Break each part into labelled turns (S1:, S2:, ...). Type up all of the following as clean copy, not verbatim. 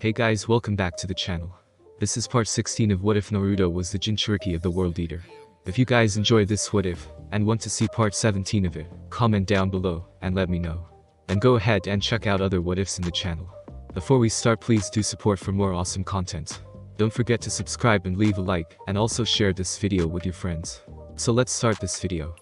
S1: Hey guys, welcome back to the channel. This is part 16 of What If Naruto was the Jinchuriki of the World Eater. If you guys enjoy this What If, and want to see part 17 of it, comment down below, and let me know. And go ahead and check out other What Ifs in the channel. Before we start, please do support for more awesome content. Don't forget to subscribe and leave a like, and also share this video with your friends. So let's start this video.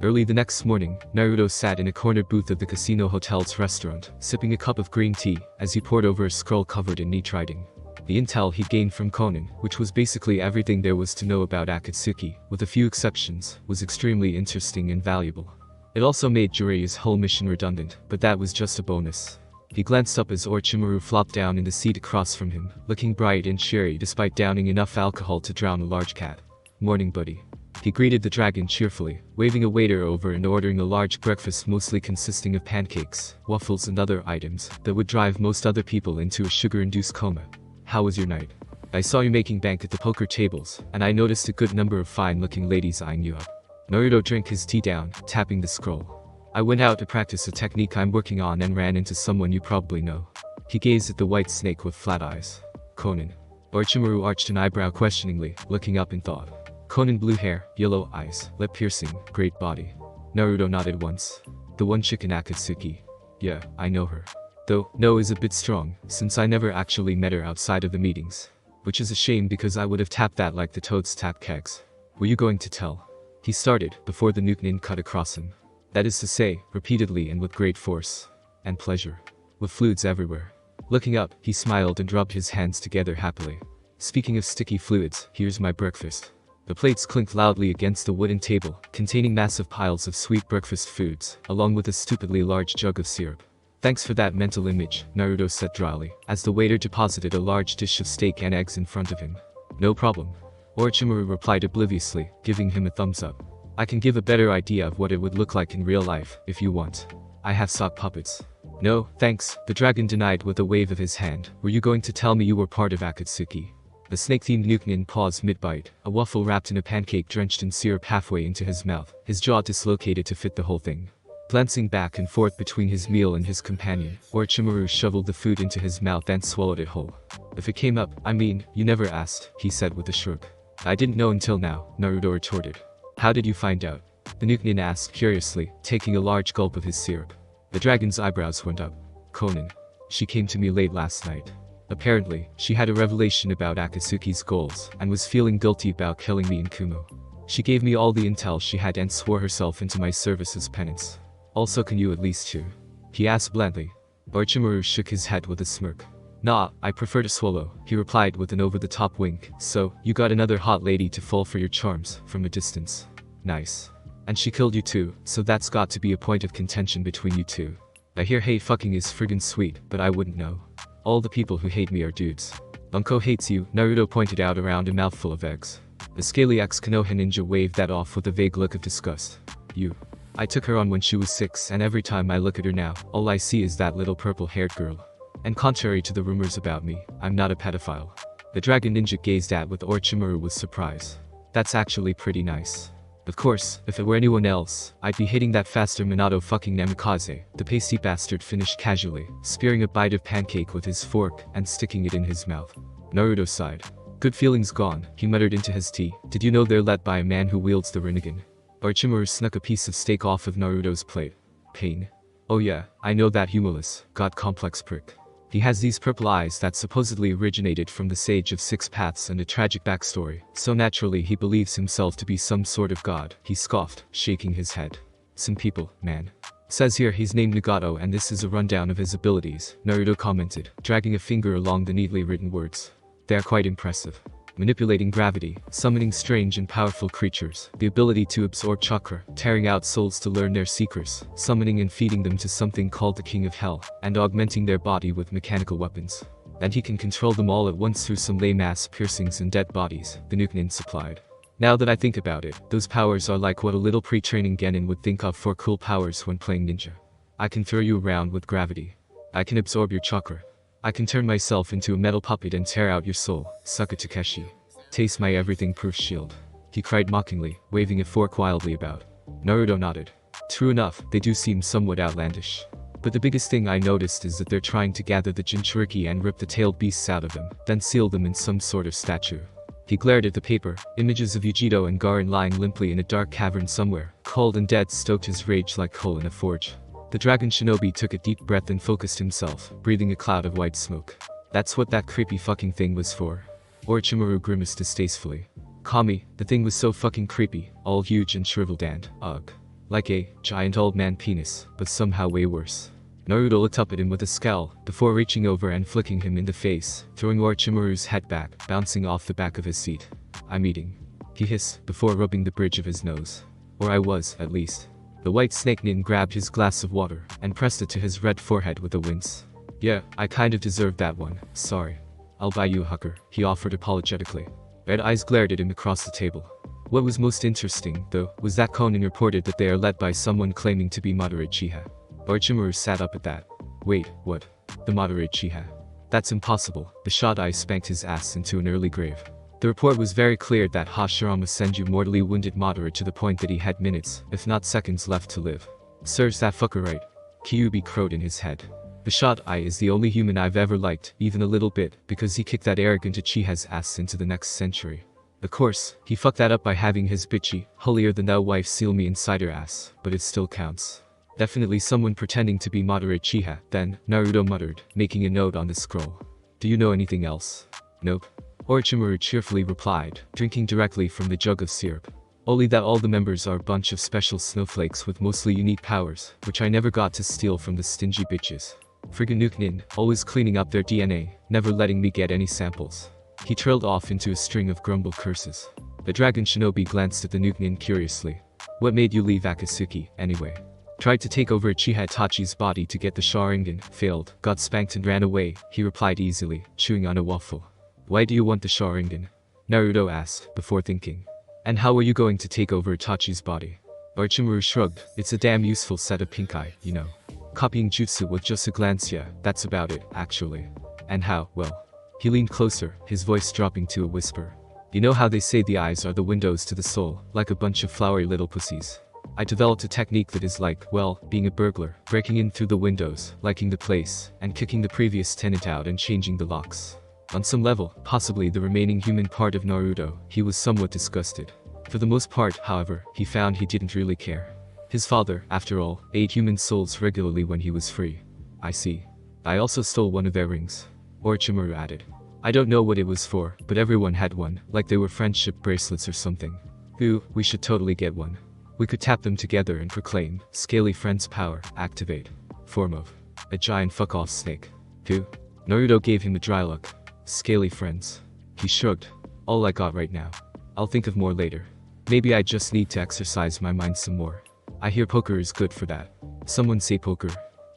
S1: Early the next morning, Naruto sat in a corner booth of the Casino Hotel's restaurant, sipping a cup of green tea, as he pored over a scroll covered in neat writing. The intel he gained from Konan, which was basically everything there was to know about Akatsuki, with a few exceptions, was extremely interesting and valuable. It also made Jiraiya's whole mission redundant, but that was just a bonus. He glanced up as Orochimaru flopped down in the seat across from him, looking bright and cheery despite downing enough alcohol to drown a large cat. "Morning, buddy." He greeted the dragon cheerfully, waving a waiter over and ordering a large breakfast mostly consisting of pancakes, waffles and other items that would drive most other people into a sugar-induced coma. "How was your night? I saw you making bank at the poker tables, and I noticed a good number of fine-looking ladies eyeing you up." Naruto drank his tea down, tapping the scroll. "I went out to practice a technique I'm working on and ran into someone you probably know." He gazed at the white snake with flat eyes. "Konan?" Orochimaru arched an eyebrow questioningly, looking up in thought. "Konan, blue hair, yellow eyes, lip piercing, great body." Naruto nodded once. "The one chick in Akatsuki. Yeah, I know her. Though, no is a bit strong, since I never actually met her outside of the meetings. Which is a shame because I would have tapped that like the toads tap kegs." "Were you going to tell?" He started, before the Nukenin cut across him. That is to say, repeatedly and with great force. And pleasure. With fluids everywhere. Looking up, he smiled and rubbed his hands together happily. "Speaking of sticky fluids, here's my breakfast." The plates clinked loudly against the wooden table, containing massive piles of sweet breakfast foods, along with a stupidly large jug of syrup. "Thanks for that mental image," Naruto said dryly, as the waiter deposited a large dish of steak and eggs in front of him. "No problem." Orochimaru replied obliviously, giving him a thumbs up. "I can give a better idea of what it would look like in real life, if you want. I have sock puppets." "No, thanks," the dragon denied with a wave of his hand. "Were you going to tell me you were part of Akatsuki?" The snake-themed Nukenin paused mid-bite, a waffle wrapped in a pancake drenched in syrup halfway into his mouth, his jaw dislocated to fit the whole thing. Glancing back and forth between his meal and his companion, Orochimaru shoveled the food into his mouth and swallowed it whole. "If it came up, I mean, you never asked," he said with a shrug. "I didn't know until now," Naruto retorted. "How did you find out?" the Nukenin asked curiously, taking a large gulp of his syrup. The dragon's eyebrows went up. "Konan. She came to me late last night. Apparently, she had a revelation about Akatsuki's goals, and was feeling guilty about killing me in Kumo. She gave me all the intel she had and swore herself into my service as penance. Also, can you at least chew?" he asked blandly. Orochimaru shook his head with a smirk. "Nah, I prefer to swallow," he replied with an over-the-top wink. "So, you got another hot lady to fall for your charms, from a distance. Nice. And she killed you too, so that's got to be a point of contention between you two. I hear hate fucking is friggin' sweet, but I wouldn't know. All the people who hate me are dudes." "Bunko hates you," Naruto pointed out around a mouthful of eggs. The scaly ex-Konoha ninja waved that off with a vague look of disgust. "You. I took her on when she was 6, and every time I look at her now, all I see is that little purple-haired girl. And contrary to the rumors about me, I'm not a pedophile." The dragon ninja gazed at with Orochimaru with surprise. "That's actually pretty nice. Of course, if it were anyone else, I'd be hitting that faster Minato fucking Namikaze," the pasty bastard finished casually, spearing a bite of pancake with his fork and sticking it in his mouth. Naruto sighed. "Good feelings gone," he muttered into his tea. "Did you know they're led by a man who wields the Rinnegan?" Orochimaru snuck a piece of steak off of Naruto's plate. "Pain. Oh yeah, I know that humorless, god-complex prick. He has these purple eyes that supposedly originated from the Sage of Six Paths and a tragic backstory, so naturally he believes himself to be some sort of god," he scoffed, shaking his head. "Some people, man. Says here he's named Nagato and this is a rundown of his abilities," Naruto commented, dragging a finger along the neatly written words. "They are quite impressive. Manipulating gravity, summoning strange and powerful creatures, the ability to absorb chakra, tearing out souls to learn their secrets, summoning and feeding them to something called the King of Hell, and augmenting their body with mechanical weapons. And he can control them all at once through some lame-ass piercings and dead bodies," the Nukenin supplied. "Now that I think about it, those powers are like what a little pre-training genin would think of for cool powers when playing ninja. I can throw you around with gravity. I can absorb your chakra. I can turn myself into a metal puppet and tear out your soul, suck it Takeshi. Taste my everything-proof shield," he cried mockingly, waving a fork wildly about. Naruto nodded. "True enough, they do seem somewhat outlandish. But the biggest thing I noticed is that they're trying to gather the Jinchuriki and rip the tailed beasts out of them, then seal them in some sort of statue. He glared at the paper. Images of Yujito and Garen lying limply in a dark cavern somewhere, cold and dead, stoked his rage like coal in a forge. The dragon shinobi took a deep breath and focused himself, breathing a cloud of white smoke. That's what that creepy fucking thing was for. Orochimaru grimaced distastefully. Kami, the thing was so fucking creepy, all huge and shriveled and, ugh. Like a giant old man penis, but somehow way worse. Naruto looked up at him with a scowl, before reaching over and flicking him in the face, throwing Orochimaru's head back, bouncing off the back of his seat. I'm eating. He hissed, before rubbing the bridge of his nose. Or I was, at least. The white snake nin grabbed his glass of water, and pressed it to his red forehead with a wince. Yeah, I kind of deserved that one, sorry. I'll buy you a hooker, he offered apologetically. Red eyes glared at him across the table. What was most interesting, though, was that Konan reported that they are led by someone claiming to be Madara Uchiha. Orochimaru sat up at that. Wait, what? The Madara Uchiha? That's impossible. The Shot-Eye spanked his ass into an early grave. The report was very clear that Hashirama Senju mortally wounded Madara to the point that he had minutes, if not seconds, left to live. Serves that fucker right. Kyuubi crowed in his head. The Shot-Eye is the only human I've ever liked, even a little bit, because he kicked that arrogant Uchiha's ass into the next century. Of course, he fucked that up by having his bitchy, holier-than-thou wife seal me inside her ass, but it still counts. Definitely someone pretending to be Madara Uchiha, then, Naruto muttered, making a note on the scroll. Do you know anything else? Nope. Orochimaru cheerfully replied, drinking directly from the jug of syrup. Only that all the members are a bunch of special snowflakes with mostly unique powers, which I never got to steal from the stingy bitches. Friggin' Nuke Nin, always cleaning up their DNA, never letting me get any samples. He trailed off into a string of grumbled curses. The dragon shinobi glanced at the Nuke Nin curiously. What made you leave Akatsuki, anyway? Tried to take over Uchiha Itachi's body to get the Sharingan, failed, got spanked and ran away, he replied easily, chewing on a waffle. Why do you want the Sharingan? Naruto asked, before thinking. And how are you going to take over Itachi's body? Orochimaru shrugged, it's a damn useful set of pink eye, you know. Copying jutsu with just a glance, yeah, that's about it, actually. And how, well. He leaned closer, his voice dropping to a whisper. You know how they say the eyes are the windows to the soul, like a bunch of flowery little pussies? I developed a technique that is like, well, being a burglar, breaking in through the windows, liking the place, and kicking the previous tenant out and changing the locks. On some level, possibly the remaining human part of Naruto, he was somewhat disgusted. For the most part, however, he found he didn't really care. His father, after all, ate human souls regularly when he was free. I see. I also stole one of their rings. Orochimaru added. I don't know what it was for, but everyone had one, like they were friendship bracelets or something. Ooh, we should totally get one. We could tap them together and proclaim, Scaly Friend's power, activate. Form of a giant fuck-off snake. Who? Naruto gave him a dry look. Scaly Friends. He shrugged. All I got right now. I'll think of more later. Maybe I just need to exercise my mind some more. I hear poker is good for that. Someone say poker.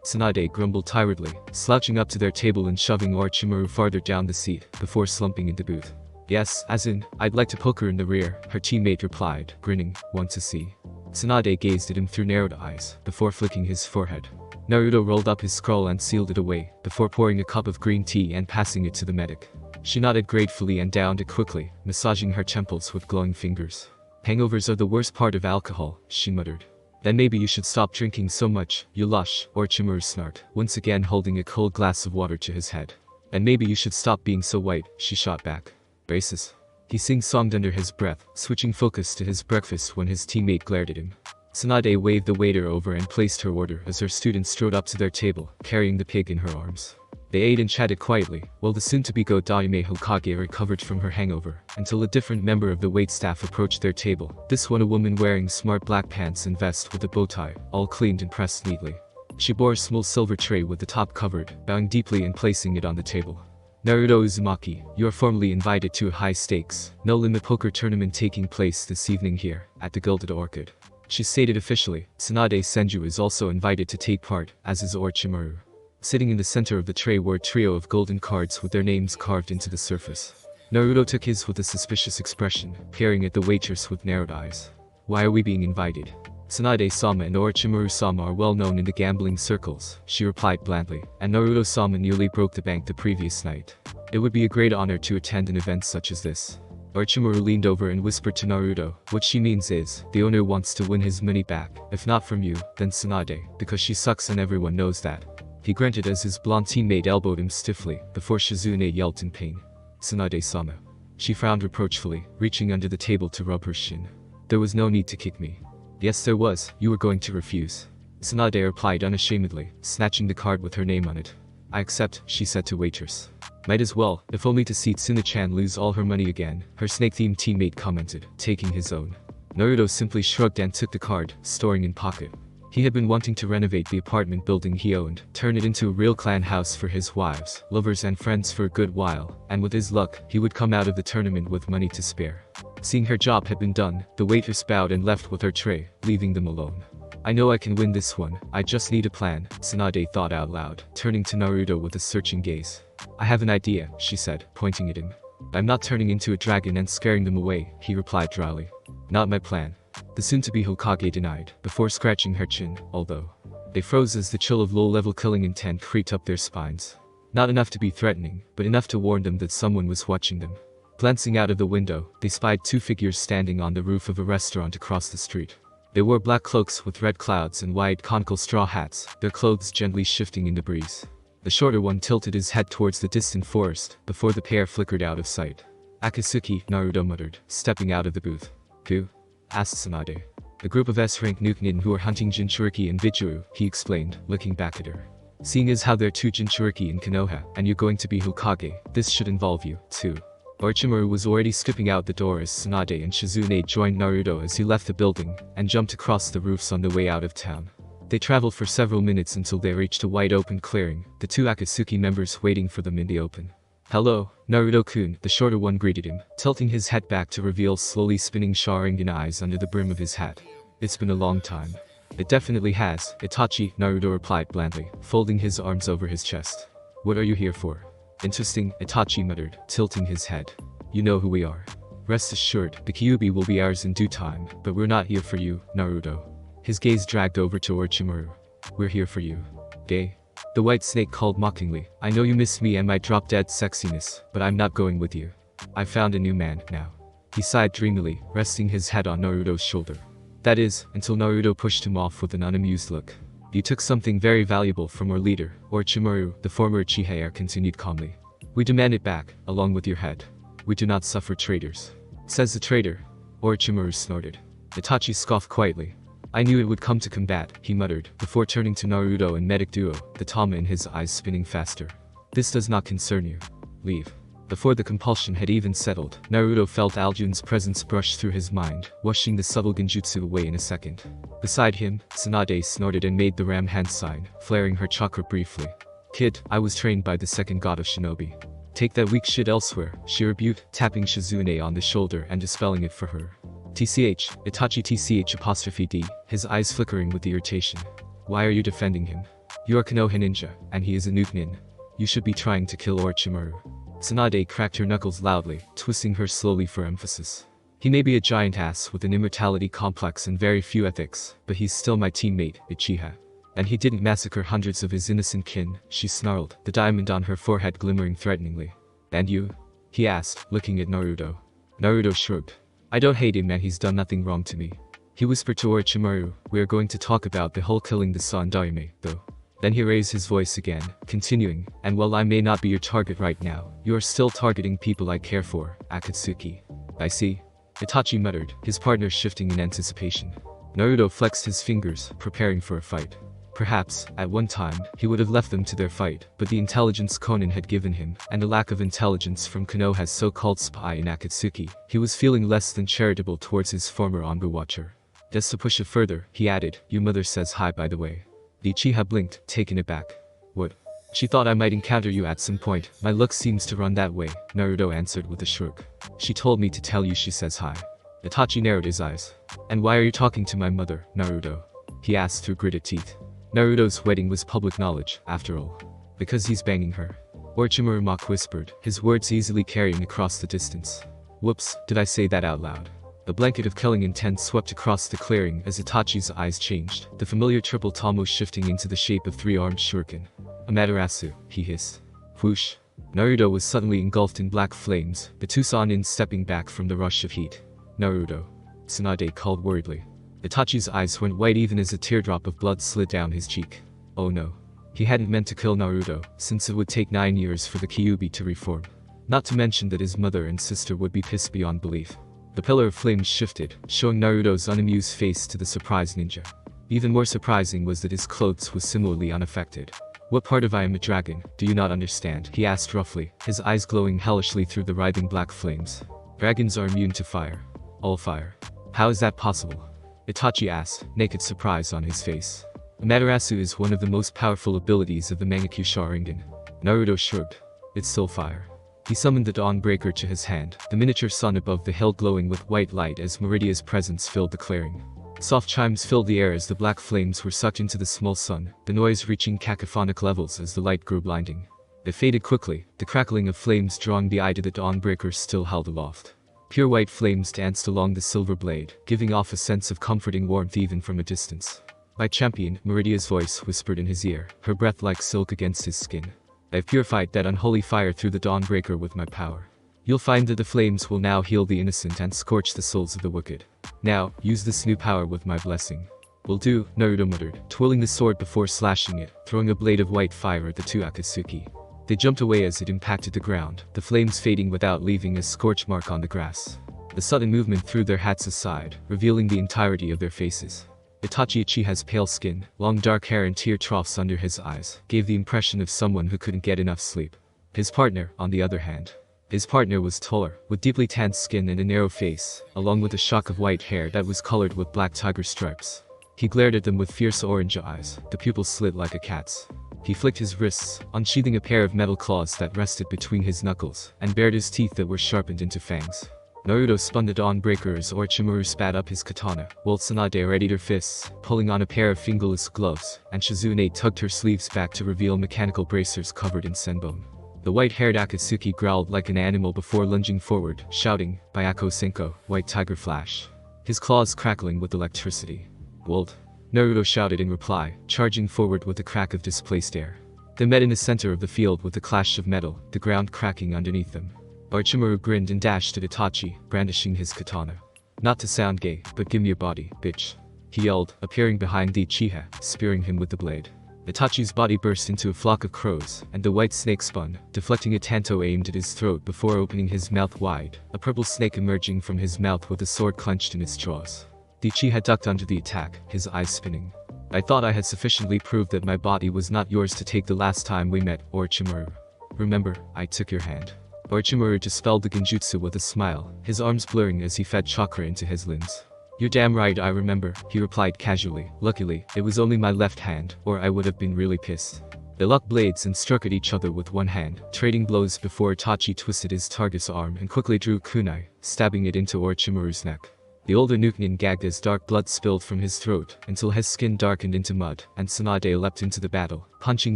S1: Tsunade grumbled tiredly, slouching up to their table and shoving Orochimaru farther down the seat, before slumping in the booth. Yes, as in, I'd like to poke her in the rear, her teammate replied, grinning, want to see. Tsunade gazed at him through narrowed eyes, before flicking his forehead. Naruto rolled up his scroll and sealed it away, before pouring a cup of green tea and passing it to the medic. She nodded gratefully and downed it quickly, massaging her temples with glowing fingers. Hangovers are the worst part of alcohol, she muttered. Then maybe you should stop drinking so much, you lush, Orochimaru snarked, once again holding a cold glass of water to his head. And maybe you should stop being so white, she shot back. Braces. He sing-songed under his breath, switching focus to his breakfast when his teammate glared at him. Tsunade waved the waiter over and placed her order as her students strode up to their table, carrying the pig in her arms. They ate and chatted quietly, while the soon-to-be-go Daime Hokage recovered from her hangover, until a different member of the waitstaff approached their table, this one a woman wearing smart black pants and vest with a bow tie, all cleaned and pressed neatly. She bore a small silver tray with the top covered, bowing deeply and placing it on the table. Naruto Uzumaki, you are formally invited to a high-stakes, no-limit poker tournament taking place this evening here, at the Gilded Orchid. She stated officially. Tsunade Senju is also invited to take part, as is Orochimaru. Sitting in the center of the tray were a trio of golden cards with their names carved into the surface. Naruto took his with a suspicious expression, peering at the waitress with narrowed eyes. Why are we being invited? Tsunade-sama and Orochimaru-sama are well known in the gambling circles, she replied blandly, and Naruto-sama nearly broke the bank the previous night. It would be a great honor to attend an event such as this. Orochimaru leaned over and whispered to Naruto, what she means is, the owner wants to win his money back, if not from you, then Tsunade, because she sucks and everyone knows that. He grunted as his blonde teammate elbowed him stiffly, before Shizune yelped in pain. Tsunade-sama. She frowned reproachfully, reaching under the table to rub her shin. There was no need to kick me. Yes there was, you were going to refuse. Tsunade replied unashamedly, snatching the card with her name on it. I accept, she said to waitress. Might as well, if only to see Tsuna-chan lose all her money again, her snake-themed teammate commented, taking his own. Naruto simply shrugged and took the card, storing in pocket. He had been wanting to renovate the apartment building he owned, turn it into a real clan house for his wives, lovers and friends for a good while, and with his luck, he would come out of the tournament with money to spare. Seeing her job had been done, the waitress bowed and left with her tray, leaving them alone. I know I can win this one, I just need a plan, Tsunade thought out loud, turning to Naruto with a searching gaze. I have an idea, she said, pointing at him. I'm not turning into a dragon and scaring them away, he replied dryly. Not my plan. The soon-to-be Hokage denied, before scratching her chin, although. They froze as the chill of low-level killing intent creeped up their spines. Not enough to be threatening, but enough to warn them that someone was watching them. Glancing out of the window, they spied two figures standing on the roof of a restaurant across the street. They wore black cloaks with red clouds and wide conical straw hats, their clothes gently shifting in the breeze. The shorter one tilted his head towards the distant forest, before the pair flickered out of sight. Akatsuki, Naruto muttered, stepping out of the booth. Who? Asked Tsunade. The group of S-rank Nukenin who are hunting Jinchuriki and Bijuru, he explained, looking back at her. Seeing as how they're two Jinchuriki in Konoha, and you're going to be Hokage, this should involve you, too. Orochimaru was already skipping out the door as Tsunade and Shizune joined Naruto as he left the building, and jumped across the roofs on the way out of town. They traveled for several minutes until they reached a wide open clearing, the two Akatsuki members waiting for them in the open. Hello, Naruto-kun, the shorter one greeted him, tilting his head back to reveal slowly spinning Sharingan eyes under the brim of his hat. It's been a long time. It definitely has, Itachi, Naruto replied blandly, folding his arms over his chest. What are you here for? Interesting, Itachi muttered, tilting his head. You know who we are. Rest assured, the Kyuubi will be ours in due time, but we're not here for you, Naruto. His gaze dragged over to Orochimaru. We're here for you. Gay. The white snake called mockingly, I know you miss me and my drop-dead sexiness, but I'm not going with you. I've found a new man, now. He sighed dreamily, resting his head on Naruto's shoulder. That is, until Naruto pushed him off with an unamused look. You took something very valuable from our leader, Orochimaru, the former Uchiha heir continued calmly. We demand it back, along with your head. We do not suffer traitors. Says the traitor. Orochimaru snorted. Itachi scoffed quietly. I knew it would come to combat, he muttered, before turning to Naruto and medic duo, the Tama in his eyes spinning faster. This does not concern you. Leave. Before the compulsion had even settled, Naruto felt Alduin's presence brush through his mind, washing the subtle genjutsu away in a second. Beside him, Tsunade snorted and made the ram hand sign, flaring her chakra briefly. Kid, I was trained by the second god of shinobi. Take that weak shit elsewhere, she rebuked, tapping Shizune on the shoulder and dispelling it for her. TCH, Itachi TCH', his eyes flickering with irritation. Why are you defending him? You are Konoha ninja, and he is a Nukenin. You should be trying to kill Orochimaru. Tsunade cracked her knuckles loudly, twisting her slowly for emphasis. He may be a giant ass with an immortality complex and very few ethics, but he's still my teammate, Uchiha. And he didn't massacre hundreds of his innocent kin, she snarled, the diamond on her forehead glimmering threateningly. And you? He asked, looking at Naruto. Naruto shrugged. I don't hate him and he's done nothing wrong to me. He whispered to Orochimaru, we are going to talk about the whole killing the Son Daime, though. Then he raised his voice again, continuing, and while I may not be your target right now, you are still targeting people I care for, Akatsuki. I see. Itachi muttered, his partner shifting in anticipation. Naruto flexed his fingers, preparing for a fight. Perhaps, at one time, he would have left them to their fight, but the intelligence Konan had given him, and the lack of intelligence from Konoha's so-called spy in Akatsuki, he was feeling less than charitable towards his former Anbu watcher. Just to push it further, he added, your mother says hi by the way. The Uchiha blinked, taken aback. What? She thought I might encounter you at some point, my luck seems to run that way, Naruto answered with a shrug. She told me to tell you she says hi. Itachi narrowed his eyes. And why are you talking to my mother, Naruto? He asked through gritted teeth. Naruto's wedding was public knowledge, after all. Because he's banging her. Orochimaru mock whispered, his words easily carrying across the distance. Whoops, did I say that out loud? The blanket of killing intent swept across the clearing as Itachi's eyes changed, the familiar triple Tomo shifting into the shape of three-armed shuriken. Amaterasu, he hissed. Whoosh. Naruto was suddenly engulfed in black flames, the two Sannin stepping back from the rush of heat. "Naruto," Tsunade called worriedly. Itachi's eyes went white even as a teardrop of blood slid down his cheek. Oh no. He hadn't meant to kill Naruto, since it would take 9 years for the Kyuubi to reform. Not to mention that his mother and sister would be pissed beyond belief. The pillar of flames shifted, showing Naruto's unamused face to the surprised ninja. Even more surprising was that his clothes was similarly unaffected. "What part of I am a dragon, do you not understand?" he asked roughly, his eyes glowing hellishly through the writhing black flames. "Dragons are immune to fire. All fire. How is that possible?" Itachi asked, naked surprise on his face. Amaterasu is one of the most powerful abilities of the Mangekyo Sharingan. Naruto shrugged. "It's still fire." He summoned the Dawnbreaker to his hand, the miniature sun above the hill glowing with white light as Meridia's presence filled the clearing. Soft chimes filled the air as the black flames were sucked into the small sun, the noise reaching cacophonic levels as the light grew blinding. It faded quickly, the crackling of flames drawing the eye to the Dawnbreaker still held aloft. Pure white flames danced along the silver blade, giving off a sense of comforting warmth even from a distance. "My champion," Meridia's voice whispered in his ear, her breath like silk against his skin. "I have purified that unholy fire through the Dawnbreaker with my power. You'll find that the flames will now heal the innocent and scorch the souls of the wicked. Now, use this new power with my blessing." "Will do," Naruto muttered, twirling the sword before slashing it, throwing a blade of white fire at the two Akatsuki. They jumped away as it impacted the ground, the flames fading without leaving a scorch mark on the grass. The sudden movement threw their hats aside, revealing the entirety of their faces. Itachi Uchiha's pale skin, long dark hair and tear troughs under his eyes, gave the impression of someone who couldn't get enough sleep. His partner, on the other hand. His partner was taller, with deeply tanned skin and a narrow face, along with a shock of white hair that was colored with black tiger stripes. He glared at them with fierce orange eyes, the pupils slit like a cat's. He flicked his wrists, unsheathing a pair of metal claws that rested between his knuckles, and bared his teeth that were sharpened into fangs. Naruto spun the Dawnbreaker as Orochimaru spat up his katana, while Tsunade readied her fists, pulling on a pair of fingerless gloves, and Shizune tugged her sleeves back to reveal mechanical bracers covered in senbone. The white-haired Akatsuki growled like an animal before lunging forward, shouting, "Byako Senko, White Tiger Flash." His claws crackling with electricity. "Wold!" Naruto shouted in reply, charging forward with a crack of displaced air. They met in the center of the field with a clash of metal, the ground cracking underneath them. Orochimaru grinned and dashed at Itachi, brandishing his katana. "Not to sound gay, but give me your body, bitch," he yelled, appearing behind the Uchiha, spearing him with the blade. Itachi's body burst into a flock of crows, and the white snake spun, deflecting a tanto aimed at his throat before opening his mouth wide, a purple snake emerging from his mouth with a sword clenched in its jaws. The Uchiha ducked under the attack, his eyes spinning. "I thought I had sufficiently proved that my body was not yours to take the last time we met, Orochimaru. Remember, I took your hand." Orochimaru dispelled the genjutsu with a smile, his arms blurring as he fed chakra into his limbs. "You're damn right I remember," he replied casually. "Luckily, it was only my left hand, or I would have been really pissed." They locked blades and struck at each other with one hand, trading blows before Itachi twisted his target's arm and quickly drew kunai, stabbing it into Orochimaru's neck. The older Nukenin gagged as dark blood spilled from his throat, until his skin darkened into mud, and Tsunade leapt into the battle, punching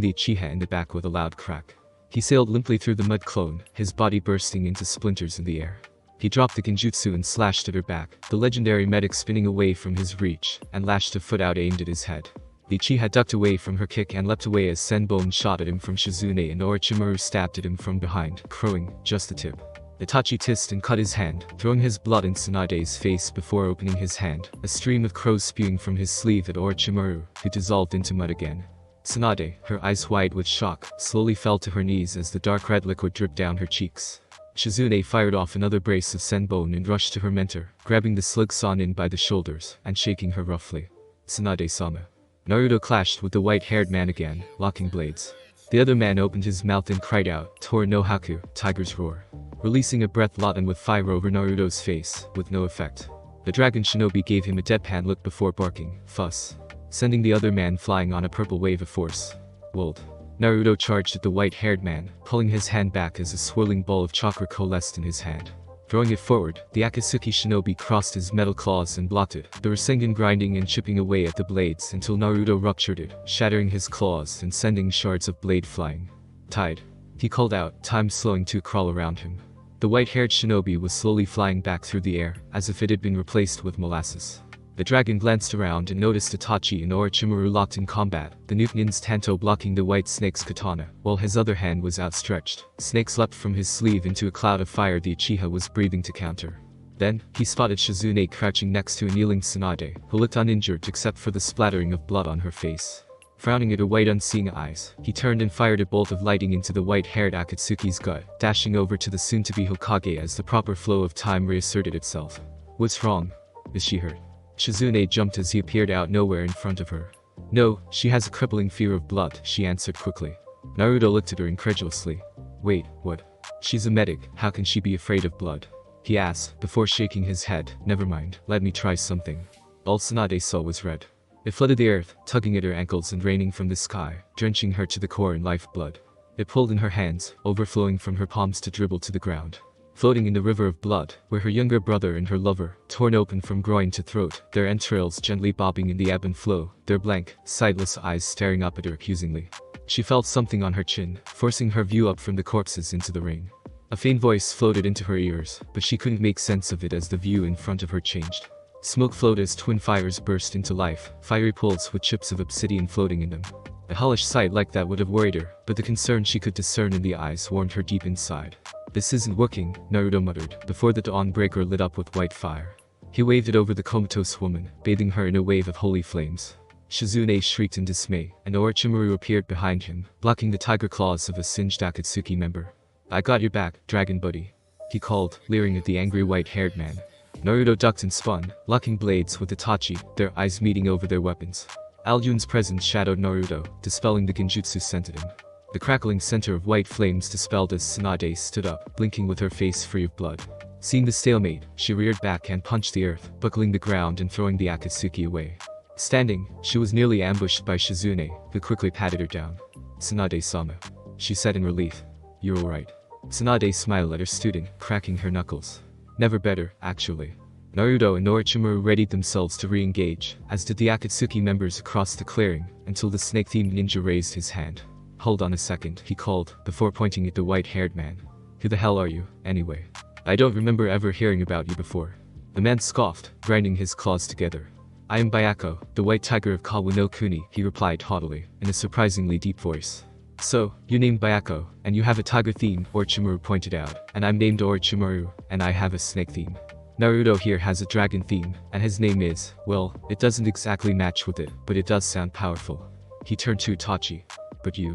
S1: the Uchiha in the back with a loud crack. He sailed limply through the mud clone, his body bursting into splinters in the air. He dropped the genjutsu and slashed at her back, the legendary medic spinning away from his reach, and lashed a foot out aimed at his head. The Uchiha ducked away from her kick and leapt away as Senbone shot at him from Shizune and Orochimaru stabbed at him from behind, crowing, "Just the tip." Itachi tissed and cut his hand, throwing his blood in Tsunade's face before opening his hand, a stream of crows spewing from his sleeve at Orochimaru, who dissolved into mud again. Tsunade, her eyes wide with shock, slowly fell to her knees as the dark red liquid dripped down her cheeks. Shizune fired off another brace of senbone and rushed to her mentor, grabbing the Slug Sannin by the shoulders, and shaking her roughly. "Tsunade-sama." Naruto clashed with the white-haired man again, locking blades. The other man opened his mouth and cried out, "Tor no Haku, Tiger's Roar," releasing a breath laden with fire over Naruto's face, with no effect. The dragon shinobi gave him a deadpan look before barking, "Fuss," sending the other man flying on a purple wave of force. "Wold." Naruto charged at the white-haired man, pulling his hand back as a swirling ball of chakra coalesced in his hand. Throwing it forward, the Akatsuki shinobi crossed his metal claws and blocked it, the Rasengan grinding and chipping away at the blades until Naruto ruptured it, shattering his claws and sending shards of blade flying. "Tide," he called out, time slowing to a crawl around him. The white-haired shinobi was slowly flying back through the air, as if it had been replaced with molasses. The dragon glanced around and noticed Itachi and Orochimaru locked in combat, the Nukenin's Tanto blocking the white snake's katana, while his other hand was outstretched. Snakes leapt from his sleeve into a cloud of fire the Uchiha was breathing to counter. Then, he spotted Shizune crouching next to a kneeling Tsunade, who looked uninjured except for the splattering of blood on her face. Frowning at her white unseeing eyes, he turned and fired a bolt of lightning into the white-haired Akatsuki's gut, dashing over to the soon-to-be Hokage as the proper flow of time reasserted itself. "What's wrong? Is she hurt?" Shizune jumped as he appeared out nowhere in front of her. "No, she has a crippling fear of blood," she answered quickly. Naruto looked at her incredulously. "Wait, what? She's a medic, how can she be afraid of blood?" he asked, before shaking his head. "Never mind, let me try something." All Tsunade saw was red. It flooded the earth, tugging at her ankles and raining from the sky, drenching her to the core in lifeblood. It pulled in her hands, overflowing from her palms to dribble to the ground. Floating in the river of blood, were her younger brother and her lover, torn open from groin to throat, their entrails gently bobbing in the ebb and flow, their blank, sightless eyes staring up at her accusingly. She felt something on her chin, forcing her view up from the corpses into the ring. A faint voice floated into her ears, but she couldn't make sense of it as the view in front of her changed. Smoke flowed as twin fires burst into life, fiery pools with chips of obsidian floating in them. A hellish sight like that would have worried her, but the concern she could discern in the eyes warmed her deep inside. "This isn't working," Naruto muttered, before the Dawnbreaker lit up with white fire. He waved it over the comatose woman, bathing her in a wave of holy flames. Shizune shrieked in dismay, and Orochimaru appeared behind him, blocking the tiger claws of a singed Akatsuki member. "I got your back, dragon buddy," he called, leering at the angry white-haired man. Naruto ducked and spun, locking blades with Itachi, their eyes meeting over their weapons. Alduin's presence shadowed Naruto, dispelling the genjutsu sent at him. The crackling center of white flames dispelled as Tsunade stood up, blinking with her face free of blood. Seeing the stalemate, she reared back and punched the earth, buckling the ground and throwing the Akatsuki away. Standing, she was nearly ambushed by Shizune, who quickly patted her down. "Tsunade-sama," she said in relief. "You're alright." Tsunade smiled at her student, cracking her knuckles. "Never better, actually." Naruto and Orochimaru readied themselves to re-engage, as did the Akatsuki members across the clearing, until the snake-themed ninja raised his hand. "Hold on a second," he called, before pointing at the white-haired man. "Who the hell are you, anyway? I don't remember ever hearing about you before." The man scoffed, grinding his claws together. "I am Bayako, the white tiger of Kawa no Kuni," he replied haughtily, in a surprisingly deep voice. "So, you're named Bayako, and you have a tiger theme," Orochimaru pointed out, "and I'm named Orochimaru, and I have a snake theme. Naruto here has a dragon theme, and his name is, well, it doesn't exactly match with it, but it does sound powerful." He turned to Itachi. "But your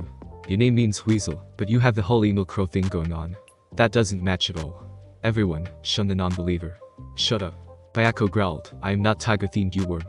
S1: name means weasel, but you have the whole emo crow thing going on. That doesn't match at all." Everyone, shun the non-believer. "Shut up." Bayako growled, "I am not tiger-themed, you worm.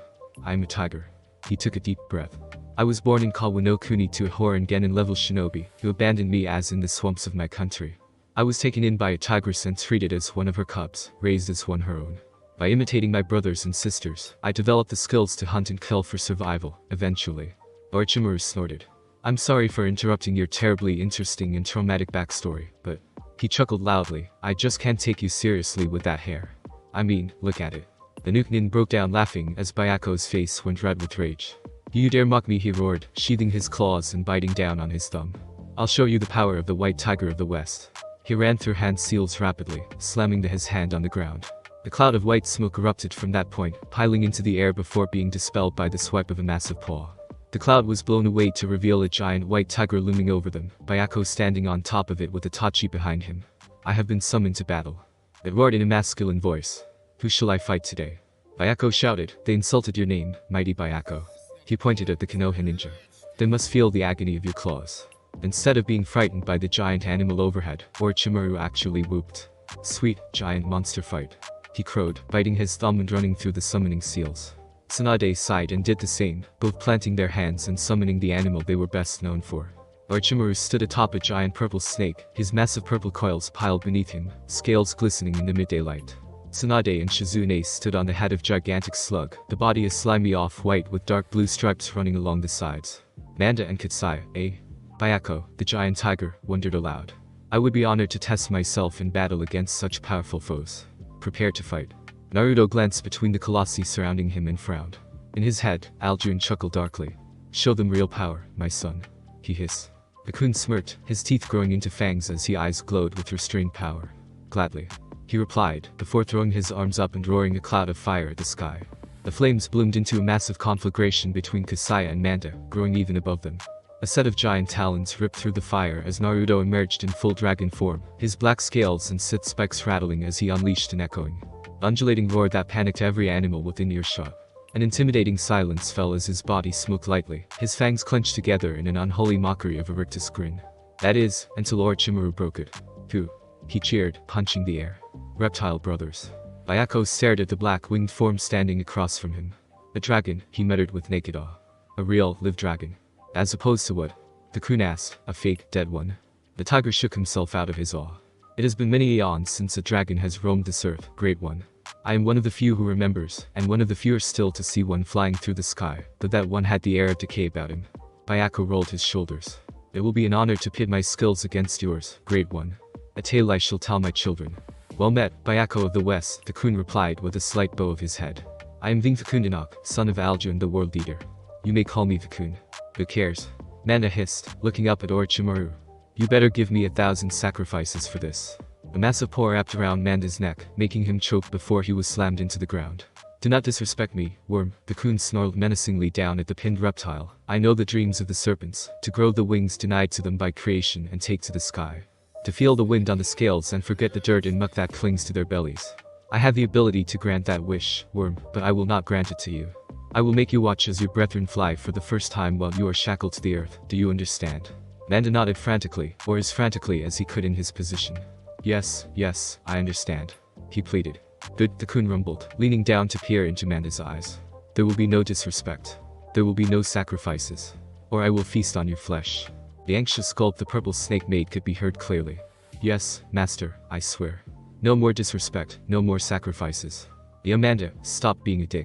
S1: I am a tiger." He took a deep breath. "I was born in Kawa no Kuni to a Horin Genin-level shinobi, who abandoned me as in the swamps of my country. I was taken in by a tigress and treated as one of her cubs, raised as one her own. By imitating my brothers and sisters, I developed the skills to hunt and kill for survival, eventually." Orochimaru snorted. "I'm sorry for interrupting your terribly interesting and traumatic backstory, but..." He chuckled loudly, "I just can't take you seriously with that hair. I mean, look at it." The Nukenin broke down laughing as Bayako's face went red with rage. "You dare mock me," he roared, sheathing his claws and biting down on his thumb. "I'll show you the power of the white tiger of the west." He ran through hand seals rapidly, slamming his hand on the ground. A cloud of white smoke erupted from that point, piling into the air before being dispelled by the swipe of a massive paw. The cloud was blown away to reveal a giant white tiger looming over them, Bayako standing on top of it with Itachi behind him. "I have been summoned to battle." It roared in a masculine voice. "Who shall I fight today?" Bayako shouted. "They insulted your name, mighty Bayako." He pointed at the Konoha ninja. "They must feel the agony of your claws." Instead of being frightened by the giant animal overhead, Orochimaru actually whooped. "Sweet, giant monster fight," he crowed, biting his thumb and running through the summoning seals. Tsunade sighed and did the same, both planting their hands and summoning the animal they were best known for. Orochimaru stood atop a giant purple snake, his massive purple coils piled beneath him, scales glistening in the mid-daylight. Tsunade and Shizune stood on the head of gigantic slug, the body a slimy off-white with dark blue stripes running along the sides. "Nanda and Katsaya, eh?" Bayako, the giant tiger, wondered aloud. "I would be honored to test myself in battle against such powerful foes. Prepare to fight." Naruto glanced between the colossi surrounding him and frowned. In his head, Alduin chuckled darkly. "Show them real power, my son," he hissed. Akun smirked, his teeth growing into fangs as his eyes glowed with restrained power. "Gladly," he replied, before throwing his arms up and roaring a cloud of fire at the sky. The flames bloomed into a massive conflagration between Kasaya and Manda, growing even above them. A set of giant talons ripped through the fire as Naruto emerged in full dragon form, his black scales and Sith spikes rattling as he unleashed an echoing, undulating roar that panicked every animal within earshot. An intimidating silence fell as his body smoked lightly, his fangs clenched together in an unholy mockery of a rictus grin. That is, until Orochimaru broke it. Phew. He cheered, punching the air. Reptile brothers. Bayako stared at the black-winged form standing across from him. A dragon, he muttered with naked awe. A real, live dragon. As opposed to what? Cocoon asked, a fake, dead one. The tiger shook himself out of his awe. It has been many eons since a dragon has roamed this earth, great one. I am one of the few who remembers, and one of the fewer still to see one flying through the sky, but that one had the air of decay about him. Bayako rolled his shoulders. It will be an honor to pit my skills against yours, great one. A tale I shall tell my children. Well met, Bayako of the West, Cocoon replied with a slight bow of his head. I am Vingthakundinok, son of Alduin the World Leader. You may call me Cocoon. Who cares? Manda hissed, looking up at Orochimaru. You better give me 1,000 sacrifices for this. A massive paw wrapped around Manda's neck, making him choke before he was slammed into the ground. Do not disrespect me, worm, Cocoon snarled menacingly down at the pinned reptile. I know the dreams of the serpents, to grow the wings denied to them by creation and take to the sky. To feel the wind on the scales and forget the dirt and muck that clings to their bellies. I have the ability to grant that wish, worm, but I will not grant it to you. I will make you watch as your brethren fly for the first time while you are shackled to the earth, do you understand? Manda nodded frantically, or as frantically as he could in his position. Yes, I understand. He pleaded. Good, Cocoon rumbled, leaning down to peer into Manda's eyes. There will be no disrespect. There will be no sacrifices. Or I will feast on your flesh. The anxious gulp the purple snake made could be heard clearly. Yes, master, I swear. No more disrespect, no more sacrifices. Amanda, stop being a dick.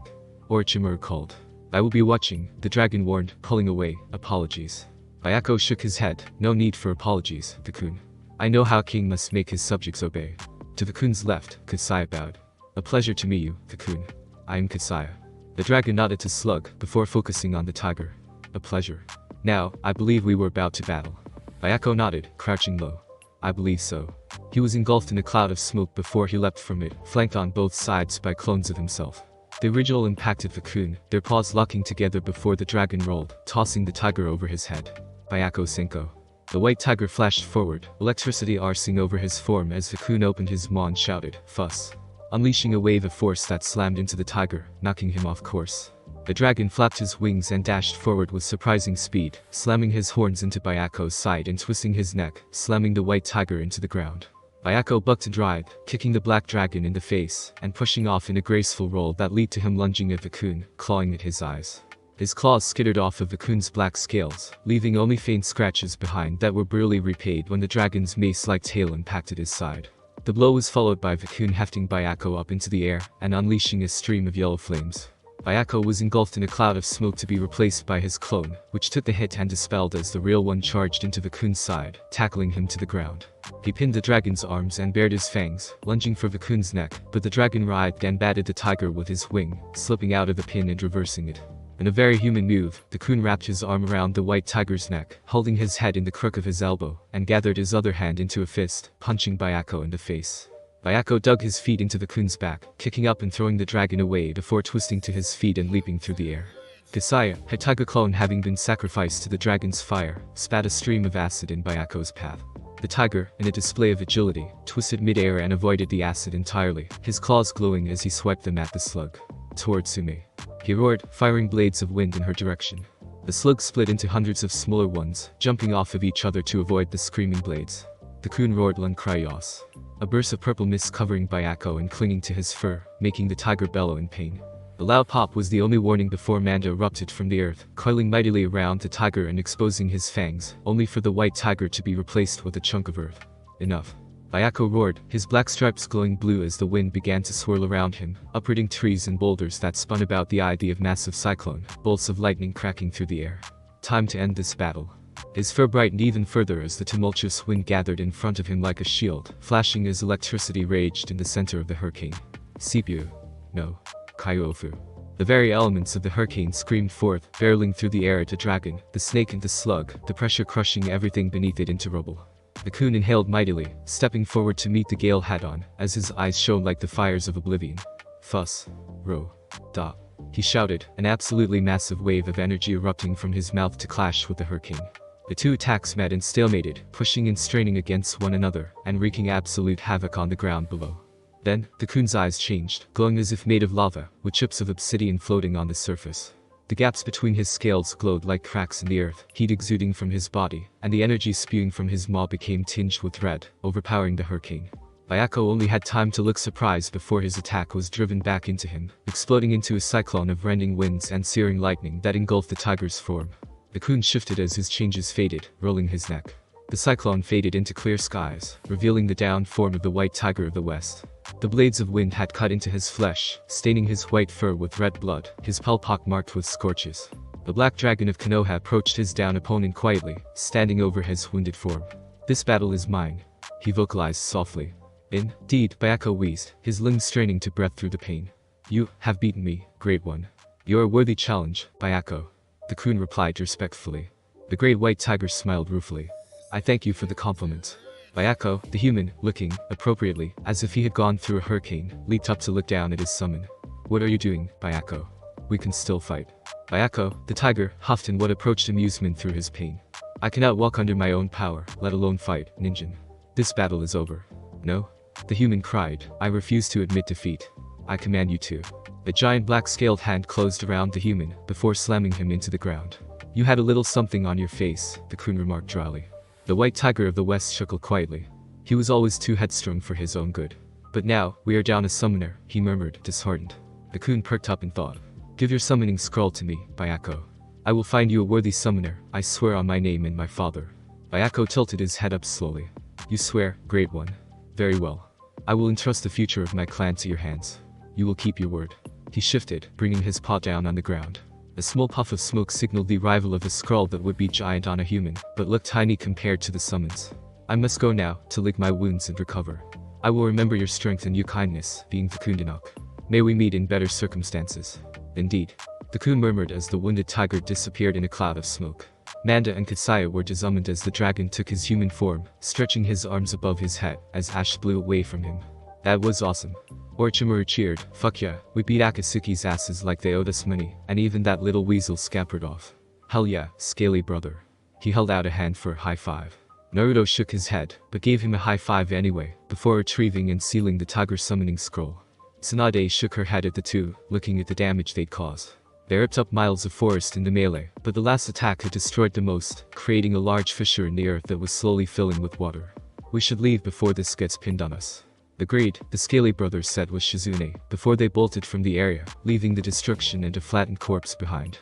S1: Orochimaru called. I will be watching, the dragon warned, pulling away. Apologies. Bayako shook his head. No need for apologies, Cocoon. I know how a king must make his subjects obey. To Cocoon's left, Kasaya bowed. A pleasure to meet you, Cocoon. I am Kasaya. The dragon nodded to Slug, before focusing on the tiger. A pleasure. Now, I believe we were about to battle. Bayako nodded, crouching low. I believe so. He was engulfed in a cloud of smoke before he leapt from it, flanked on both sides by clones of himself. The original impacted Cocoon, their paws locking together before the dragon rolled, tossing the tiger over his head. Bayako Senko. The white tiger flashed forward, electricity arcing over his form as Cocoon opened his maw and shouted, Fuss. Unleashing a wave of force that slammed into the tiger, knocking him off course. The dragon flapped his wings and dashed forward with surprising speed, slamming his horns into Bayako's side and twisting his neck, slamming the white tiger into the ground. Bayako bucked and writhed, kicking the black dragon in the face, and pushing off in a graceful roll that led to him lunging at Cocoon, clawing at his eyes. His claws skittered off of Cocoon's black scales, leaving only faint scratches behind that were brutally repaid when the dragon's mace-like tail impacted his side. The blow was followed by Cocoon hefting Bayako up into the air and unleashing a stream of yellow flames. Bayako was engulfed in a cloud of smoke to be replaced by his clone, which took the hit and dispelled as the real one charged into Cocoon's side, tackling him to the ground. He pinned the dragon's arms and bared his fangs, lunging for Cocoon's neck, but the dragon writhed and batted the tiger with his wing, slipping out of the pin and reversing it. In a very human move, Cocoon wrapped his arm around the white tiger's neck, holding his head in the crook of his elbow, and gathered his other hand into a fist, punching Bayako in the face. Bayako dug his feet into Cocoon's back, kicking up and throwing the dragon away before twisting to his feet and leaping through the air. Kasaya, her tiger clone having been sacrificed to the dragon's fire, spat a stream of acid in Bayako's path. The tiger, in a display of agility, twisted mid-air and avoided the acid entirely, his claws glowing as he swiped them at the slug. Toward Sume. He roared, firing blades of wind in her direction. The slug split into hundreds of smaller ones, jumping off of each other to avoid the screaming blades. Cocoon roared Luncryos. A burst of purple mist covering Bayako and clinging to his fur, making the tiger bellow in pain. The loud pop was the only warning before Manda erupted from the earth, coiling mightily around the tiger and exposing his fangs, only for the white tiger to be replaced with a chunk of earth. Enough. Bayako roared, his black stripes glowing blue as the wind began to swirl around him, uprooting trees and boulders that spun about the idea of massive cyclone, bolts of lightning cracking through the air. Time to end this battle. His fur brightened even further as the tumultuous wind gathered in front of him like a shield, flashing as electricity raged in the center of the hurricane. Sipu. No. Kyofu. The very elements of the hurricane screamed forth, barreling through the air at the dragon, the snake and the slug, the pressure crushing everything beneath it into rubble. Cocoon inhaled mightily, stepping forward to meet the gale head-on, as his eyes shone like the fires of oblivion. Fuss. Ro. Dot. he shouted, an absolutely massive wave of energy erupting from his mouth to clash with the hurricane. The two attacks met and stalemated, pushing and straining against one another, and wreaking absolute havoc on the ground below. Then, the Kun's eyes changed, glowing as if made of lava, with chips of obsidian floating on the surface. The gaps between his scales glowed like cracks in the earth, heat exuding from his body, and the energy spewing from his maw became tinged with red, overpowering the hurricane. Bayako only had time to look surprised before his attack was driven back into him, exploding into a cyclone of rending winds and searing lightning that engulfed the tiger's form. The Kun shifted as his changes faded, rolling his neck. The cyclone faded into clear skies, revealing the downed form of the white tiger of the west. The blades of wind had cut into his flesh, staining his white fur with red blood, his pell pock-marked with scorches. The black dragon of Konoha approached his downed opponent quietly, standing over his wounded form. "This battle is mine," he vocalized softly. "Indeed," Bayako wheezed, his lungs straining to breathe through the pain. "You have beaten me, Great One. You're a worthy challenge, Bayako," the Kun replied respectfully. The great white tiger smiled ruefully. "I thank you for the compliment." Bayako, the human, looking, appropriately, as if he had gone through a hurricane, leaped up to look down at his summon. "What are you doing, Bayako? We can still fight." Bayako, the tiger, huffed in what approached amusement through his pain. "I cannot walk under my own power, let alone fight, ninjin. This battle is over." "No?" the human cried, "I refuse to admit defeat. I command you to." A giant black-scaled hand closed around the human, before slamming him into the ground. "You had a little something on your face," the Kun remarked dryly. The white tiger of the west chuckled quietly. He was always too headstrong for his own good. "But now, we are down a summoner," he murmured, disheartened. The Kun perked up and thought. "Give your summoning scroll to me, Bayako. I will find you a worthy summoner, I swear on my name and my father." Bayako tilted his head up slowly. "You swear, Great One. Very well. I will entrust the future of my clan to your hands. You will keep your word." He shifted, bringing his paw down on the ground. A small puff of smoke signaled the arrival of a scroll that would be giant on a human, but looked tiny compared to the summons. "I must go now, to lick my wounds and recover. I will remember your strength and your kindness, being the Kundanok. May we meet in better circumstances." "Indeed," the Kun murmured as the wounded tiger disappeared in a cloud of smoke. Manda and Katsaya were disarmed as the dragon took his human form, stretching his arms above his head, as ash blew away from him. "That was awesome." Orochimaru cheered. "Fuck yeah, we beat Akatsuki's asses like they owed us money, and even that little weasel scampered off. Hell yeah, scaly brother." He held out a hand for a high five. Naruto shook his head, but gave him a high five anyway, before retrieving and sealing the tiger summoning scroll. Tsunade shook her head at the two, looking at the damage they'd caused. They ripped up miles of forest in the melee, but the last attack had destroyed the most, creating a large fissure in the earth that was slowly filling with water. "We should leave before this gets pinned on us." "Agreed," the scaly brothers said with Shizune, before they bolted from the area, leaving the destruction and a flattened corpse behind.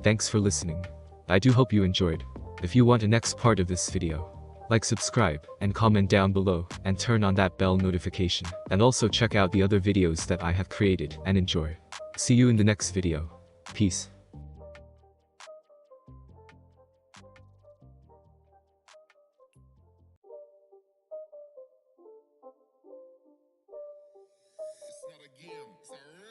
S1: Thanks for listening. I do hope you enjoyed. If you want a next part of this video, like, subscribe, and comment down below, and turn on that bell notification, and also check out the other videos that I have created, and enjoy. See you in the next video. Peace.
S2: It's not a game, it's a